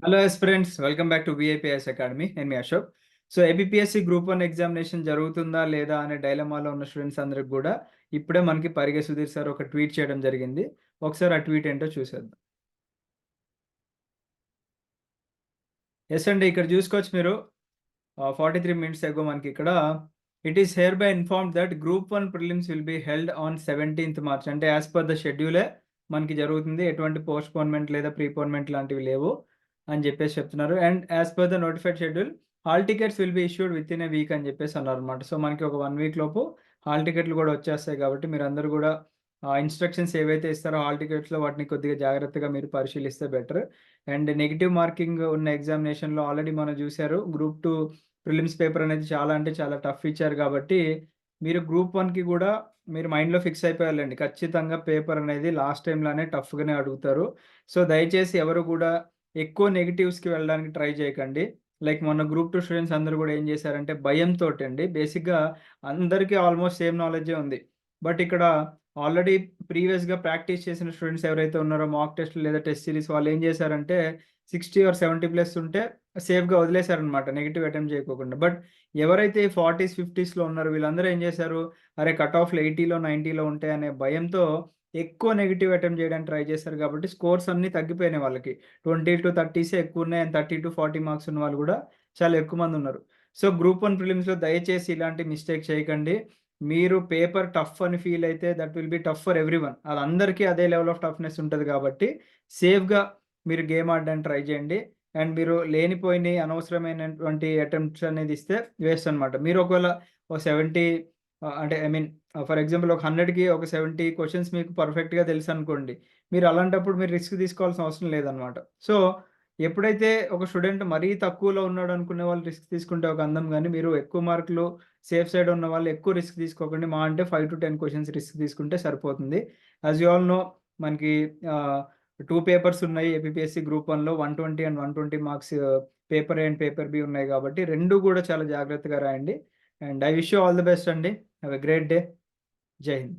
Hello friends, welcome back to VIPS academy. నేను మీ Ashok. So APPSC group 1 examination జరుగుతుందా లేదా అనే డైలమాలో ఉన్న స్టూడెంట్స్ అందరికి కూడా ఇప్పుడే మనకి పరిగే సుధీర్ సార్ ఒక ట్వీట్ చేయడం జరిగింది. ఒకసారి ఆ ట్వీట్ ఏంటో చూసేద్దాం. ఎస్ అండి, ఇక్కడ చూసుకోవచ్చు మీరు. 43 minutes ago మనకి ఇక్కడ it is here by informed that group 1 prelims will be held on 17th March. అంటే యాజ్ పర్ ద షెడ్యూలే మనకి జరుగుతుంది. ఎటువంటి పోస్ట్పోన్మెంట్ లేదా ప్రీపోన్మెంట్ లాంటివి లేవు అని చెప్పేసి చెప్తున్నారు. And as per the notified schedule hall tickets will be issued with in a week అని చెప్పేసి అన్నారు అనమాట. సో మనకి ఒక 1 week లోపు హాల్ టికెట్లు కూడా వచ్చేస్తాయి. కాబట్టి మీరు అందరూ కూడా ఇన్స్ట్రక్షన్స్ ఏవైతే ఇస్తారో హాల్ టికెట్స్లో వాటిని కొద్దిగా జాగ్రత్తగా మీరు పరిశీలిస్తే బెటర్. అండ్ నెగిటివ్ మార్కింగ్ ఉన్న ఎగ్జామినేషన్లో ఆల్రెడీ మనం చూశారు, గ్రూప్ 2 ప్రిలిమ్స్ పేపర్ అనేది చాలా అంటే చాలా టఫ్ ఇచ్చారు. కాబట్టి మీరు గ్రూప్ 1కి కూడా మీరు మైండ్లో ఫిక్స్ అయిపోయాలండి. ఖచ్చితంగా పేపర్ అనేది లాస్ట్ టైంలానే టఫ్గానే అడుగుతారు. సో దయచేసి ఎవరు కూడా ఎక్కువ నెగిటివ్స్కి వెళ్ళడానికి ట్రై చేయకండి. లైక్ మొన్న గ్రూప్ 2 స్టూడెంట్స్ అందరూ కూడా ఏం చేశారంటే భయంతో అండి, బేసిక్గా అందరికీ ఆల్మోస్ట్ సేమ్ నాలెడ్జే ఉంది. బట్ ఇక్కడ ఆల్రెడీ ప్రీవియస్‌గా ప్రాక్టీస్ చేసిన స్టూడెంట్స్ ఎవరైతే ఉన్నారో మాక్ టెస్ట్ లేదా టెస్ట్ సిరీస్ వాళ్ళు ఏం చేశారంటే 60 ఆర్ 70 ప్లస్ ఉంటే సేఫ్‌గా వదిలేశారనమాట, నెగెటివ్ అటెంప్ట్ చేయకోకుండా. బట్ ఎవరైతే 40s, 50స్‌లో ఉన్నారో వీళ్ళందరూ ఏం చేశారు, అరే కట్ ఆఫ్‌లు 80లో, 90లో ఉంటాయనే భయంతో ఎక్కువ నెగెటివ్ అటెంప్ట్ చేయడానికి ట్రై చేశారు. కాబట్టి స్కోర్స్ అన్నీ తగ్గిపోయినాయి వాళ్ళకి. 20-30సే ఎక్కువున్నాయి. అండ్ 30-40 మార్క్స్ ఉన్న వాళ్ళు కూడా చాలా ఎక్కువ మంది ఉన్నారు. సో గ్రూప్ 1 ప్రిలిమ్స్‌లో దయచేసి ఇలాంటి మిస్టేక్ చేయకండి. మీరు పేపర్ టఫ్ అని ఫీల్ అయితే that will be tough for everyone. అది అందరికీ అదే లెవెల్ ఆఫ్ టఫ్‌నెస్ ఉంటది కాబట్టి సేఫ్‌గా మీరు గేమ్ ఆడడానికి ట్రై చేయండి. అండ్ మీరు లేనిపోయిన అనవసరమైనటువంటి అటెంప్ట్స్ అనేది ఇస్తే వేస్ట్ అనమాట. మీరు ఒకవేళ ఒక 70 అంటే ఐ మీన్ ఫర్ ఎగ్జాంపుల్ ఒక 100కి ఒక 70 క్వెషన్స్ మీకు పర్ఫెక్ట్‌గా తెలుసనుకోండి. మీరు అలాంటప్పుడు మీరు రిస్క్ తీసుకోవాల్సిన అవసరం లేదనమాట. సో ఎప్పుడైతే ఒక స్టూడెంట్ మరీ తక్కువలో ఉన్నాడు అనుకునే వాళ్ళు రిస్క్ తీసుకుంటే ఒక అందం గానీ, మీరు ఎక్కువ మార్కులు సేఫ్ సైడ్ ఉన్న వాళ్ళు ఎక్కువ రిస్క్ తీసుకోకండి. మా అంటే 5-10 క్వెషన్స్ రిస్క్ తీసుకుంటే సరిపోతుంది. యాస్ యూ ఆల్ నో మనకి ఆహ్, 2 పేపర్స్ ఉన్నాయి ఏపీపీఎస్సీ గ్రూప్ 1లో 120 and 120 marks paper A and paper B ఉన్నాయి కాబట్టి 2 కూడా చాలా జాగ్రత్తగా రాయండి. And I wish you all the best అండి. Have a great day. జై హింద్.